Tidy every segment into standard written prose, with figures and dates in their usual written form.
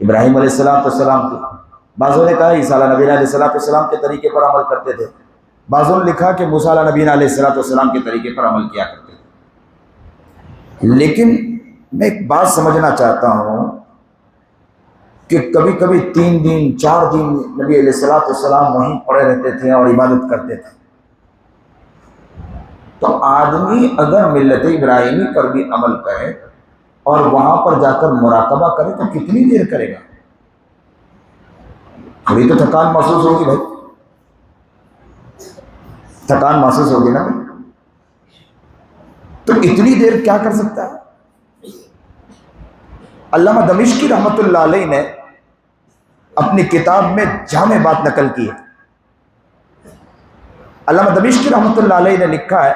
ابراہیم علیہ السلام کی، بعضوں نے کہا عیسیٰ علیہ نبی علیہ السلام کے طریقے پر عمل کرتے تھے، بعضوں نے لکھا کہ موسیٰ علیہ نبی علیہ السلام کے طریقے پر عمل کیا کرتے تھے۔ لیکن میں ایک بات سمجھنا چاہتا ہوں کہ کبھی کبھی 3 دن 4 دن نبی علیہ السلام وہیں پڑے رہتے تھے اور عبادت کرتے تھے، تو آدمی اگر ملت ابراہیمی پر بھی عمل کرے اور وہاں پر جا کر مراقبہ کرے تو کتنی دیر کرے گا؟ تھوڑی تو تھکان محسوس ہوگی بھائی، تھکان محسوس ہوگی نا بھائی، تو اتنی دیر کیا کر سکتا ہے؟ علامہ دمشقی رحمۃ اللہ علیہ نے اپنی کتاب میں جامع بات نقل کی ہے۔ علامہ دمشقی رحمۃ اللہ علیہ نے لکھا ہے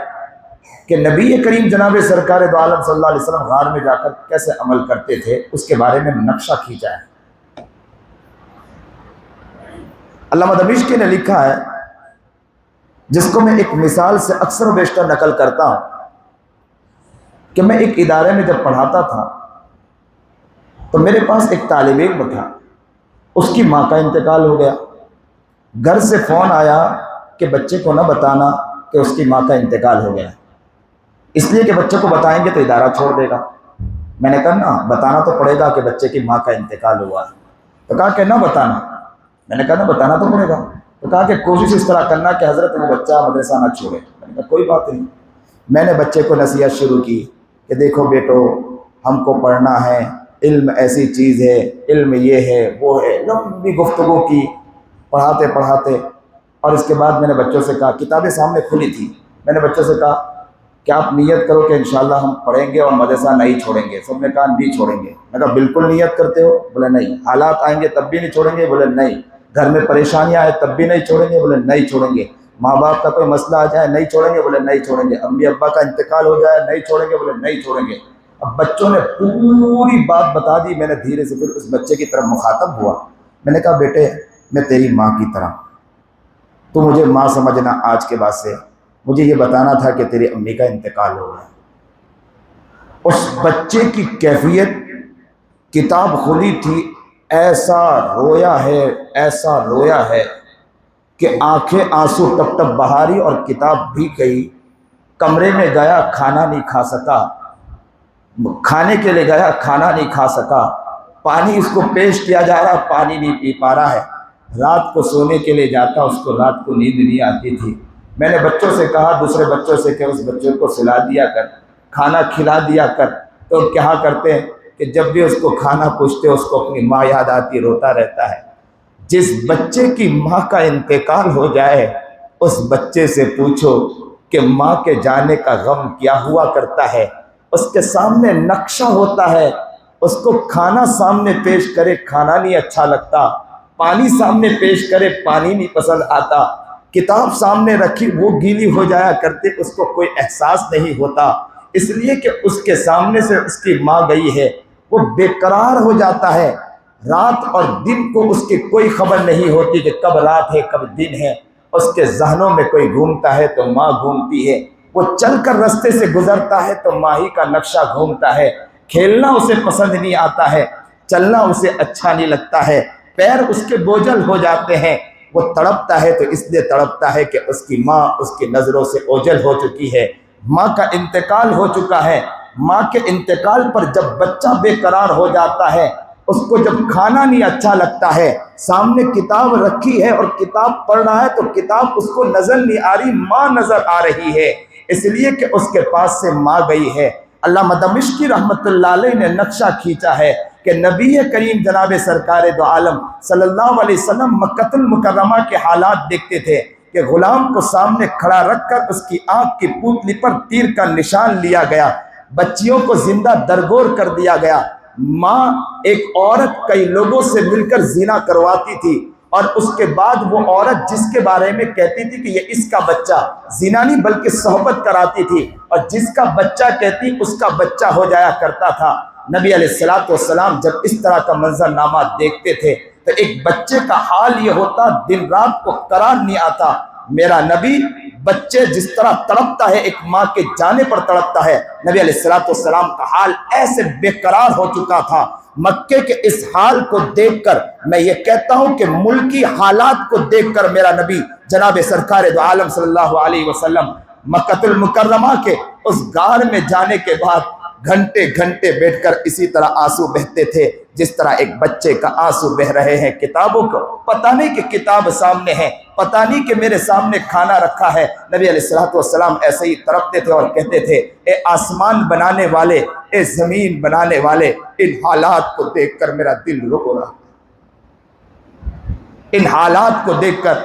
کہ نبی کریم جناب سرکار دو عالم صلی اللہ علیہ وسلم غار میں جا کر کیسے عمل کرتے تھے اس کے بارے میں نقشہ کھینچا ہے۔ علامہ دمشقی نے لکھا ہے، جس کو میں ایک مثال سے اکثر و بیشتر نقل کرتا ہوں، کہ میں ایک ادارے میں جب پڑھاتا تھا تو میرے پاس ایک طالب علم تھا، اس کی ماں کا انتقال ہو گیا، گھر سے فون آیا کہ بچے کو نہ بتانا کہ اس کی ماں کا انتقال ہو گیا، اس لیے کہ بچے کو بتائیں گے تو ادارہ چھوڑ دے گا۔ میں نے کہا نا، بتانا تو پڑے گا کہ بچے کی ماں کا انتقال ہوا ہے۔ تو کہا کہ نہ بتانا۔ میں نے کہا نا، بتانا تو پڑے گا۔ تو کہا کہ کوشش اس طرح کرنا کہ حضرت وہ بچہ مدرسہ نہ چھوڑے۔ میں نے کہا کوئی بات نہیں۔ میں نے بچے کو نصیحت شروع کی کہ دیکھو بیٹو، ہم کو پڑھنا ہے، علم ایسی چیز ہے، علم یہ ہے وہ ہے، لمبی گفتگو کی پڑھاتے پڑھاتے۔ اور اس کے بعد میں نے بچوں سے کہا، کتابیں سامنے کھلی تھی، میں نے بچوں سے کہا کہ آپ نیت کرو کہ انشاءاللہ ہم پڑھیں گے اور مدرسہ نہیں چھوڑیں گے۔ سب نے کہا نہیں چھوڑیں گے۔ میں نے کہا بالکل نیت کرتے ہو؟ بولے نہیں۔ حالات آئیں گے تب بھی نہیں چھوڑیں گے؟ بولے نہیں۔ گھر میں پریشانیاں آئے تب بھی نہیں چھوڑیں گے؟ بولے نہیں چھوڑیں گے۔ ماں باپ کا کوئی مسئلہ آ جائے نہیں چھوڑیں گے؟ بولے نہیں چھوڑیں گے۔ امی ابا کا انتقال ہو جائے نہیں چھوڑیں گے؟ بولے نہیں چھوڑیں گے۔ اب بچوں نے پوری بات بتا دی۔ میں نے دھیرے سے پھر اس بچے کی طرف مخاطب ہوا، میں نے کہا بیٹے، میں تیری ماں کی طرح، تو مجھے ماں سمجھنا، آج کے بعد سے مجھے یہ بتانا تھا کہ تیری امی کا انتقال ہو گیا۔ اس بچے کی کیفیت، کتاب کھلی تھی، ایسا رویا ہے، ایسا رویا ہے کہ آنکھیں آنسو ٹپ ٹپ بہاری اور کتاب بھی گئی۔ کمرے میں گیا، کھانا نہیں کھا سکا، کھانے کے لیے گیا، کھانا نہیں کھا سکا، پانی اس کو پیش کیا جا رہا، پانی نہیں پی پا رہا ہے۔ رات کو سونے کے لیے جاتا، اس کو رات کو نیند نہیں آتی تھی۔ میں نے بچوں سے کہا، دوسرے بچوں سے کہ اس بچے کو سلا دیا کر، کھانا کھلا دیا کر۔ تو کیا کرتے ہیں کہ جب بھی اس کو کھانا پوچھتے اس کو اپنی ماں یاد آتی، روتا رہتا ہے۔ جس بچے کی ماں کا انتقال ہو جائے، اس بچے سے پوچھو کہ ماں کے جانے کا غم کیا ہوا کرتا ہے۔ اس کے سامنے نقشہ ہوتا ہے، اس کو کھانا سامنے پیش کرے، کھانا نہیں اچھا لگتا، پانی سامنے پیش کرے، پانی نہیں پسند آتا، کتاب سامنے رکھی وہ گیلی ہو جایا کرتے، اس کو کوئی احساس نہیں ہوتا، اس لیے کہ اس کے سامنے سے اس کی ماں گئی ہے۔ وہ بے قرار ہو جاتا ہے، رات اور دن کو اس کی کوئی خبر نہیں ہوتی کہ کب رات ہے کب دن ہے۔ اس کے ذہنوں میں کوئی گھومتا ہے تو ماں گھومتی ہے، وہ چل کر رستے سے گزرتا ہے تو ماں ہی کا نقشہ گھومتا ہے۔ کھیلنا اسے پسند نہیں آتا ہے، چلنا اسے اچھا نہیں لگتا ہے، پیر اس کے بوجھل ہو جاتے ہیں۔ وہ تڑپتا ہے تو اس لیے تڑپتا ہے کہ اس کی ماں اس کی نظروں سے اوجھل ہو چکی ہے، ماں کا انتقال ہو چکا ہے۔ ماں کے انتقال پر جب بچہ بے قرار ہو جاتا ہے، اس کو جب کھانا نہیں اچھا لگتا ہے، سامنے کتاب رکھی ہے اور کتاب پڑھ رہا ہے تو کتاب اس کو نظر نہیں آ رہی، ماں نظر آ رہی ہے، اس لیے کہ اس کے پاس سے ماں گئی ہے۔ علامہ دمشقی رحمۃ اللہ علیہ نے نقشہ کھینچا ہے کہ نبی کریم جناب سرکار دو عالم صلی اللہ علیہ وسلم مکہ المکرمہ کے حالات دیکھتے تھے کہ غلام کو سامنے کھڑا رکھ کر اس کی آنکھ کی پوتلی پر تیر کا نشان لیا گیا، بچیوں کو زندہ درگور کر دیا گیا۔ ماں ایک عورت کئی لوگوں سے مل کر زنا کرواتی تھی، اور اس کے بعد وہ عورت جس کے بارے میں کہتی تھی کہ یہ اس کا بچہ، زنا نہیں بلکہ صحبت کراتی تھی، اور جس کا بچہ کہتی اس کا بچہ ہو جایا کرتا تھا۔ نبی علیہ السلام جب اس طرح کا منظرنامہ دیکھتے تھے تو ایک بچے کا حال یہ ہوتا، دن رات کو قرار نہیں آتا۔ میرا نبی بچے جس طرح تڑپتا ہے، ایک ماں کے جانے پر تڑپتا ہے، نبی علیہ السلام کا حال ایسے بے قرار ہو چکا تھا۔ مکے کے اس حال کو دیکھ کر میں یہ کہتا ہوں کہ ملکی حالات کو دیکھ کر میرا نبی جناب سرکار دو عالم صلی اللہ علیہ وسلم مکۃ المکرمہ کے اس غار میں جانے کے بعد گھنٹے گھنٹے بیٹھ کر اسی طرح آنسو بہتے تھے جس طرح ایک بچے کا آنسو بہ رہے ہیں کتابوں کو. پتہ نہیں کہ کتاب سامنے ہے، پتہ نہیں کہ میرے سامنے کھانا رکھا ہے. نبی علیہ الصلوۃ والسلام ایسے ہی تڑپتے تھے اور کہتے تھے اے آسمان بنانے والے، اے زمین بنانے والے، ان حالات کو دیکھ کر میرا دل رو رہا، ان حالات کو دیکھ کر،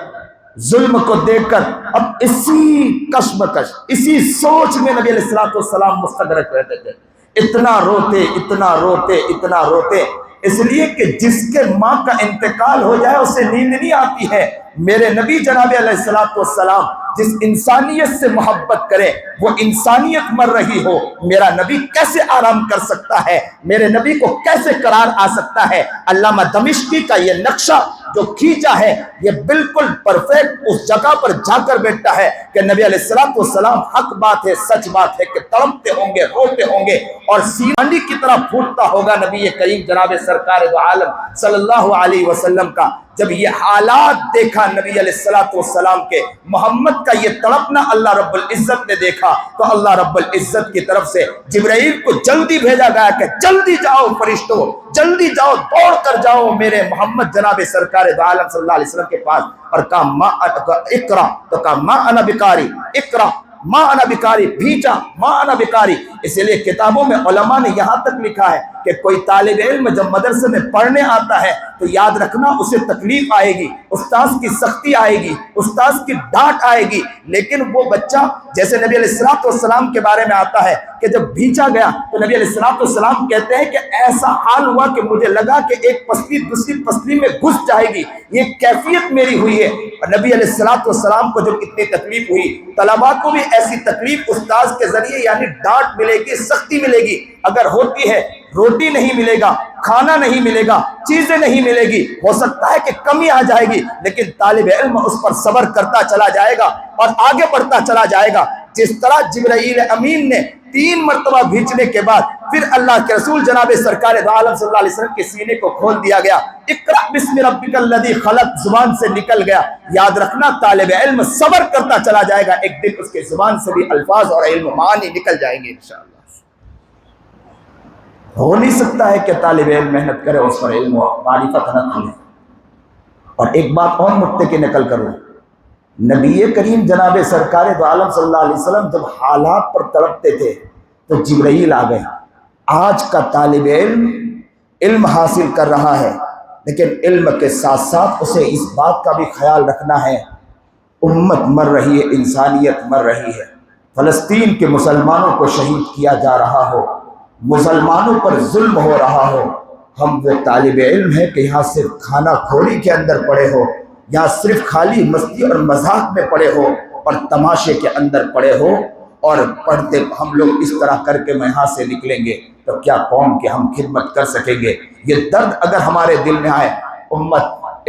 ظلم کو دیکھ کر. اب اسی کشمکش، اسی سوچ میں نبی علیہ الصلوۃ والسلام مستغرق رہتے تھے. اتنا روتے، اتنا روتے، اتنا روتے، اس لیے کہ جس کے ماں کا انتقال ہو جائے اسے نیند نہیں آتی ہے. میرے نبی جناب علیہ الصلوۃ والسلام جس انسانیت سے محبت کرے وہ انسانیت مر رہی ہو، میرا نبی کیسے آرام کر سکتا ہے؟ میرے نبی کو کیسے قرار آ سکتا ہے؟ علامہ دمشقی کا یہ نقشہ جو کھینچا ہے یہ بالکل پرفیکٹ اس جگہ پر جا کر بیٹھتا ہے کہ نبی علیہ الصلوۃ والسلام حق بات ہے، سچ بات ہے کہ تڑپتے ہوں گے، روتے ہوں گے اور سیرانی کی طرح پھوٹتا ہوگا نبی کریم جناب سرکار دو عالم صلی اللہ علیہ وسلم کا. جب یہ حالات دیکھا نبی علیہ الصلوۃ والسلام کے، محمد کا یہ تڑپنا اللہ رب العزت نے دیکھا تو اللہ رب العزت کی طرف سے جبرائیل کو جلدی بھیجا گیا کہ جلدی جاؤ فرشتوں، جلدی جاؤ، دوڑ کر جاؤ میرے محمد جناب سرکار دو عالم صلی اللہ علیہ وسلم کے پاس. اور کہا ما اقرا، تو کہا ما انا بقاری، اقرا ما انا بقاری، بھیجا ما انا بقاری. اس لیے کتابوں میں علماء نے یہاں تک لکھا ہے کہ کوئی طالب علم جب مدرسے میں پڑھنے آتا ہے تو یاد رکھنا اسے تکلیف آئے گی، استاذ کی سختی آئے گی، استاذ کی ڈانٹ آئے گی، لیکن وہ بچہ جیسے نبی علیہ الصلوۃ والسلام کے بارے میں آتا ہے کہ جب بھیجا گیا تو نبی علیہ الصلوۃ والسلام کہتے ہیں کہ ایسا حال ہوا کہ مجھے لگا کہ ایک پسلی دوسری پسلی میں گھس جائے گی، یہ کیفیت میری ہوئی ہے. اور نبی علیہ الصلوۃ والسلام کو جب اتنی تکلیف ہوئی، طلباء کو بھی ایسی تکلیف استاذ کے ذریعے یعنی ڈانٹ ملے گی، سختی ملے گی. اگر ہوتی ہے روٹی نہیں ملے گا، کھانا نہیں ملے گا، چیزیں نہیں ملے گی، ہو سکتا ہے کہ کمی آ جائے گی، لیکن طالب علم اس پر صبر کرتا چلا جائے گا اور آگے بڑھتا چلا جائے گا. جس طرح جبرائیل امین نے 3 مرتبہ بھیجنے کے بعد پھر اللہ کے رسول جناب سرکار دو عالم صلی اللہ علیہ وسلم کے سینے کو کھول دیا گیا. اقرأ بسم ربک الذی خلق زبان سے نکل گیا. یاد رکھنا طالب علم صبر کرتا چلا جائے گا، ایک دن اس کے زبان سے بھی الفاظ اور علم معانی نکل جائیں گے انشاءاللہ. ہو نہیں سکتا ہے کہ طالب علم محنت کرے اس پر علم و معرفت نہ کرے. اور ایک بات اور نقطے کی نقل کروں، نبی کریم جناب سرکار دو عالم صلی اللہ علیہ وسلم جب حالات پر تڑپتے تھے تو جبرائیل آ گئے. آج کا طالب علم علم حاصل کر رہا ہے لیکن علم کے ساتھ ساتھ اسے اس بات کا بھی خیال رکھنا ہے امت مر رہی ہے، انسانیت مر رہی ہے. فلسطین کے مسلمانوں کو شہید کیا جا رہا ہو، مسلمانوں پر ظلم ہو رہا ہو. ہم وہ طالب علم ہیں کہ یہاں صرف کھانا کھوری کے اندر پڑے ہو، یہاں صرف خالی مستی اور مذاق میں پڑے ہو اور تماشے کے اندر پڑے ہو اور پڑھتے ہم لوگ اس طرح کر کے یہاں سے نکلیں گے تو کیا قوم کی ہم خدمت کر سکیں گے؟ یہ درد اگر ہمارے دل میں آئے، امت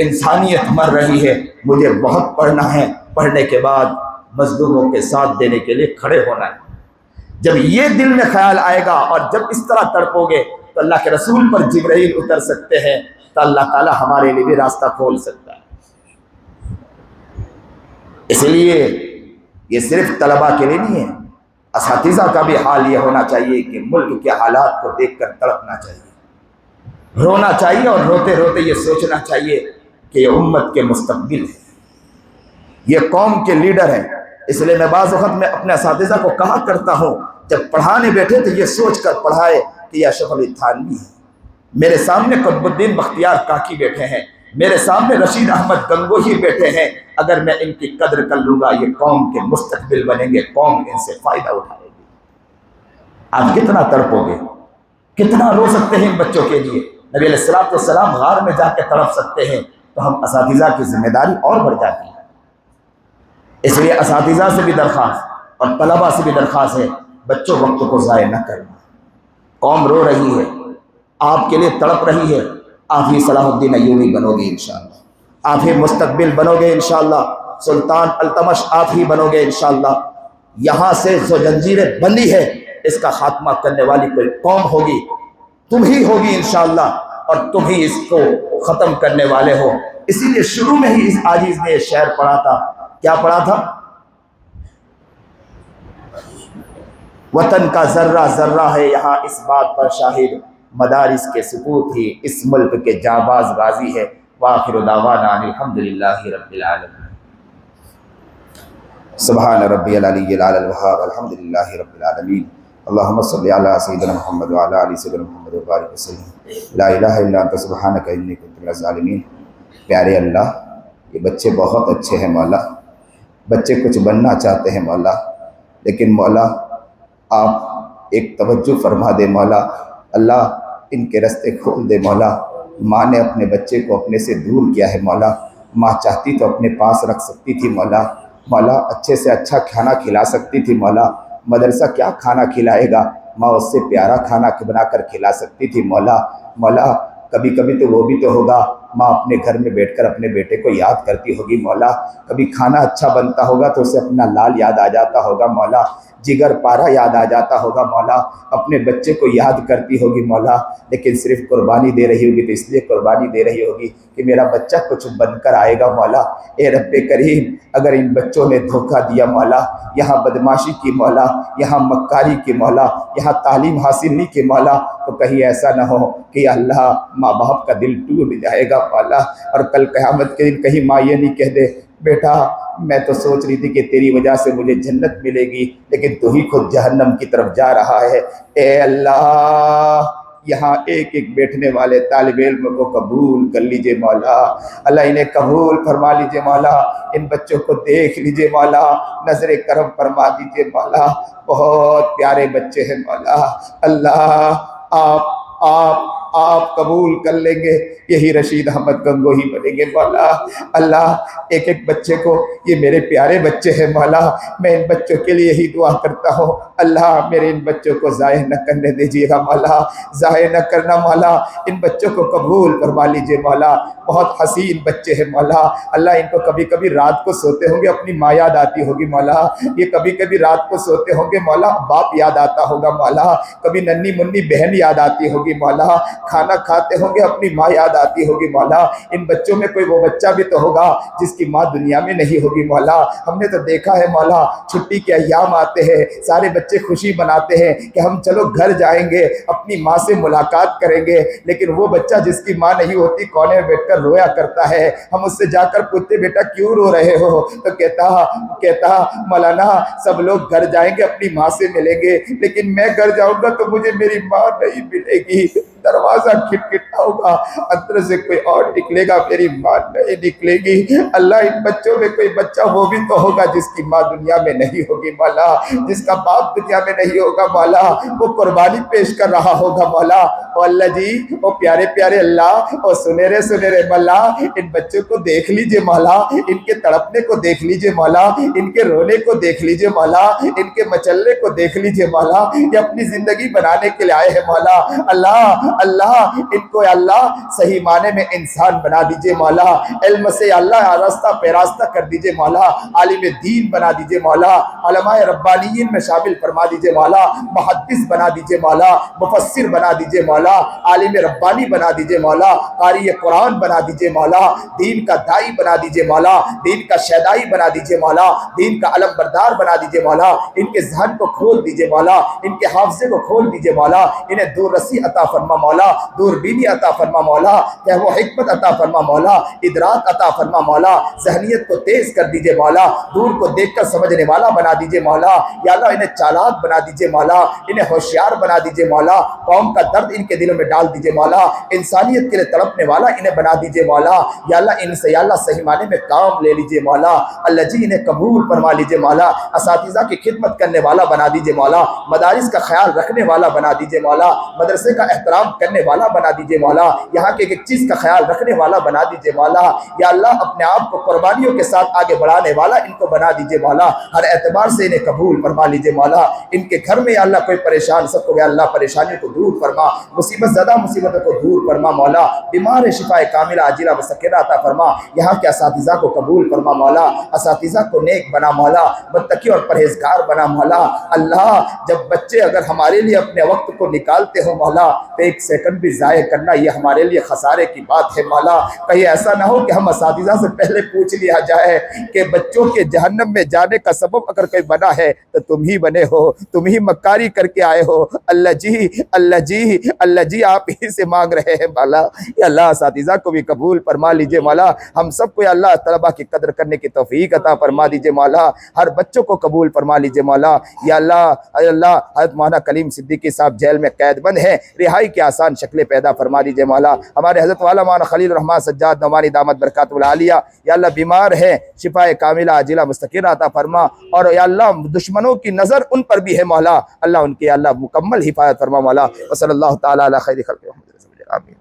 انسانیت مر رہی ہے، مجھے بہت پڑھنا ہے، پڑھنے کے بعد مظلوموں کے ساتھ دینے کے لیے کھڑے ہونا ہے. جب یہ دل میں خیال آئے گا اور جب اس طرح تڑپو گے تو اللہ کے رسول پر جبرائیل اتر سکتے ہیں تو اللہ تعالی ہمارے لیے بھی راستہ کھول سکتا ہے. اس لیے یہ صرف طلباء کے لیے نہیں ہے، اساتذہ کا بھی حال یہ ہونا چاہیے کہ ملک کے حالات کو دیکھ کر تڑپنا چاہیے، رونا چاہیے اور روتے روتے یہ سوچنا چاہیے کہ یہ امت کے مستقبل ہے، یہ قوم کے لیڈر ہیں. اس لیے میں بعض وقت میں اپنے اساتذہ کو کہا کرتا ہوں جب پڑھانے بیٹھے تو یہ سوچ کر پڑھائے کہ یہ اشرف علی تھانوی ہے، میرے سامنے قطب الدین بختیار کاکی بیٹھے ہیں، میرے سامنے رشید احمد گنگوہی بیٹھے ہیں. اگر میں ان کی قدر کر لوں گا یہ قوم کے مستقبل بنیں گے، قوم ان سے فائدہ اٹھائے گی. آپ کتنا تڑپو گے، کتنا رو سکتے ہیں ان بچوں کے لیے. نبی علیہ الصلوۃ والسلام غار میں جا کے تڑپ سکتے ہیں تو ہم اساتذہ کی ذمہ داری اور بڑھ جاتی ہے. اس لیے اساتذہ سے بھی درخواست اور طلباء سے بھی درخواست ہے، بچوں وقت کو ضائع نہ کرنا. قوم رو رہی ہے، آپ کے لیے تڑپ رہی ہے. آپ ہی صلاح الدین ایوبی بنو گے انشاءاللہ، آپ ہی مستقبل بنو گے انشاءاللہ، سلطان التمش آپ ہی بنو گے انشاءاللہ. یہاں سے جو زنجیریں بندی ہے اس کا خاتمہ کرنے والی کوئی قوم ہوگی. تم ہی ہوگی انشاءاللہ، اور تم ہی اس کو ختم کرنے والے ہو۔ اسی لیے شروع میں ہی اس عاجز نے یہ شعر پڑھا تھا، کیا پڑھا تھا؟ وطن کا ذرہ ذرہ ہے یہاں اس بات پر شاہد، مدارس کے سپوت ہی اس ملک کے جانباز غازی ہے۔ وآخر دعوانا ان الحمدللہ رب العالمین۔ سبحان ربی العلی الاعلی الوہاب، الحمدللہ رب العالمین۔ اللہم صلی علی سیدنا محمد وعلی آل سیدنا محمد وبارک وسلم۔ لا الہ الا انت سبحانک انی کنت من الظالمین۔ پیارے اللہ، یہ بچے بہت اچھے ہیں مولا، بچے کچھ بننا چاہتے ہیں مولا، لیکن مولا آپ ایک توجہ فرما دے مولا، اللہ ان کے راستے کھول دے مولا۔ ماں نے اپنے بچے کو اپنے سے دور کیا ہے مولا، ماں چاہتی تو اپنے پاس رکھ سکتی تھی مولا، مولا اچھے سے اچھا کھانا کھلا سکتی تھی مولا، مدرسہ کیا کھانا کھلائے گا، ماں اس سے پیارا کھانا بنا کر کھلا سکتی تھی مولا۔ مولا کبھی کبھی تو وہ بھی تو ہوگا، ماں اپنے گھر میں بیٹھ کر اپنے بیٹے کو یاد کرتی ہوگی مولا، کبھی کھانا اچھا بنتا ہوگا تو اسے اپنا لال یاد آ جاتا ہوگا مولا، جگر پارا یاد آ جاتا ہوگا مولا، اپنے بچے کو یاد کرتی ہوگی مولا، لیکن صرف قربانی دے رہی ہوگی تو اس لیے قربانی دے رہی ہوگی کہ میرا بچہ کچھ بن کر آئے گا مولا۔ اے رب کریم، اگر ان بچوں نے دھوکہ دیا مولا، یہاں بدماشی کی مولا، یہاں مکاری کی مولا، یہاں تعلیم حاصل نہیں کی مولا، تو کہیں ایسا نہ ہو کہ اللہ ماں باپ کا دل ٹوٹ جائے گا مولا، اور کل قیامت کے دن کہیں ماں یہ نہیں کہہ دے بیٹا میں تو سوچ رہی تھی کہ تیری وجہ سے مجھے جنت ملے گی، لیکن تو ہی خود جہنم کی طرف جا رہا ہے۔ اے اللہ، یہاں ایک ایک بیٹھنے والے طالب علم کو قبول کر لیجئے مولا، اللہ انہیں قبول فرما لیجئے مولا، ان بچوں کو دیکھ لیجئے مولا، نظر کرم فرما دیجئے مولا، بہت پیارے بچے ہیں مولا، اللہ آپ قبول کر لیں گے، یہی رشید احمد گنگوہی بنیں گے مولا۔ اللہ ایک ایک بچے کو، یہ میرے پیارے بچے ہیں مولا، میں ان بچوں کے لیے یہی دعا کرتا ہوں، اللہ میرے ان بچوں کو ضائع نہ کرنے دیجیے گا مولا، ضائع نہ کرنا مولا، ان بچوں کو قبول فرما لیجیے مولا، بہت حسین بچے ہیں مولا، اللہ ان کو کبھی کبھی رات کو سوتے ہوں گے اپنی ماں یاد آتی ہوگی مولا، یہ کبھی کبھی رات کو سوتے ہوں گے مولا باپ یاد آتا ہوگا مولا، کبھی ننھی منی بہن یاد آتی ہوگی مولا، کھانا کھاتے ہوں گے اپنی ماں یاد آتی ہوگی مولا، ان بچوں میں کوئی وہ بچہ بھی تو ہوگا جس کی ماں دنیا میں نہیں ہوگی مولا۔ ہم نے تو دیکھا ہے مولا، چھٹی کے ایام آتے ہیں، سارے بچے خوشی مناتے ہیں کہ ہم چلو گھر جائیں گے، اپنی ماں سے ملاقات کریں گے، لیکن وہ بچہ جس کی ماں نہیں ہوتی کونے میں بیٹھ کر رویا کرتا ہے، ہم اس سے جا کر پوچھتے بیٹا کیوں رو رہے ہو، تو کہتا مولانا سب لوگ گھر جائیں گے اپنی ماں سے ملیں گے، لیکن میں گھر جاؤں گا تو مجھے میری ماں نہیں ملے گی، دروازہ کھٹکھٹا ہوگا، اندر سے کوئی اور نکلے گا، میری ماں نہیں نکلے گی۔ اللہ ان بچوں میں کوئی بچہ وہ بھی تو ہوگا جس کی ماں دنیا میں نہیں ہوگی مولا، جس کا باپ دنیا میں نہیں ہوگا مولا، وہ قربانی پیش کر رہا ہوگا مولا۔ او اللہ جی، او پیارے پیارے اللہ، او سنہرے سنہرے مولا، ان بچوں کو دیکھ لیجئے مولا، ان کے تڑپنے کو دیکھ لیجئے مولا، ان کے رونے کو دیکھ لیجئے مولا، ان کے مچلنے کو دیکھ لیجئے مولا، یہ اپنی زندگی بنانے کے لیے آئے ہیں مولا۔ اللہ ان کو اللہ صحیح معنی میں انسان بنا دیجئے مولا، علم سے اللہ راستہ پہ راستہ کر دیجئے مولا، عالم دین بنا دیجئے مولا، علماء ربانیین میں شامل فرما دیجئے مولا، محدث بنا دیجئے مولا، مفسر بنا دیجئے مولا، عالم ربانی بنا دیجئے مولا، قاری قرآن بنا دیجئے مولا، دین کا دائی بنا دیجئے مولا، دین کا شیدائی بنا دیجئے مولا، دین کا علم بردار بنا دیجئے مولا، ان کے ذہن کو کھول دیجئے مولا، ان کے حافظے کو کھول دیجئے مولا، انہیں دور رسی عطا فرما مولا، دوربینی عطا فرما مولا، فہم و حکمت عطا فرما مولا، ادراک عطا فرما مولا، ذہنیت کو تیز کر دیجئے مولا، دور کو دیکھ کر سمجھنے والا بنا دیجئے مولا، یا اللہ انہیں چالاک بنا دیجئے مولا، انہیں ہوشیار بنا دیجئے مولا، قوم کا درد ان کے دلوں میں ڈال دیجئے مولا، انسانیت کے لیے تڑپنے والا انہیں بنا دیجئے مولا، یا اللہ ان سے یا اللہ صحیح معنی میں کام لے لیجئے مولا، اللہ جی انہیں قبول فرما لیجئے مولا، اساتذہ کی خدمت کرنے والا بنا دیجئے مولا، مدارس کا خیال رکھنے والا بنا دیجئے مولا، مدرسے کا احترام کرنے والا بنا دیجئے مولا، یہاں کے ایک چیز کا خیال رکھنے والا بنا دیجئے مولا، یا اللہ اپنے آپ کو قربانیوں کے ساتھ آگے بڑھانے والا ان کو بنا دیجئے مولا، ہر اعتبار سے انہیں قبول فرما لیجئے مولا، ان کے گھر میں یا اللہ کوئی پریشان سب کو یا اللہ پریشانی کو دور فرما، مصیبت زدہ مصیبتوں کو دور فرما مولا، بیمار شفا کاملہ عاجلہ مسکنہ عطا فرما، یہاں کے اساتذہ کو قبول فرما مولا، اساتذہ کو نیک بنا مولا، متقی اور پرہیزگار بنا مولا۔ اللہ جب بچے اگر ہمارے لیے اپنے وقت کو نکالتے ہو مولا تو ایک ایک سیکنڈ بھی ضائع کرنا یہ ہمارے لیے خسارے کی بات ہے مولا۔ کہیں ایسا نہ ہو کہ ہم اساتذہ سے پہلے پوچھ لیا جائے کہ بچوں کے جہنم میں جانے کا سبب اگر کوئی بنا ہے تو تم ہی بنے ہو، تم ہی مکاری کر کے آئے ہو۔ اللہ جی اللہ جی اللہ جی آپ ہی سے مانگ رہے ہیں مولا۔ یا اللہ اساتذہ کو بھی قبول فرما لیجئے مولا، ہم سب کو یا اللہ طلبہ کی قدر کرنے کی توفیق عطا فرما دیجئے مولا، ہر بچوں کو قبول فرما لیجئے مولا۔ یا اللہ حضرت مولانا کلیم صدیقی صاحب جیل میں قید بند ہیں، رہائی کی آسان شکلیں پیدا فرما دیجئے مولا۔ ہمارے حضرت والا مولانا خلیل الرحمن سجاد نعمانی دامت برکاتہ العالیہ یا اللہ بیمار ہیں، شفاء کاملہ عاجلہ مستقرہ عطا فرما، اور یا اللہ دشمنوں کی نظر ان پر بھی ہے مولا، اللہ ان کی یا اللہ مکمل حفاظت فرما مولا۔ وصلی اللہ تعالی علی خیر خلق محمد۔ آمین۔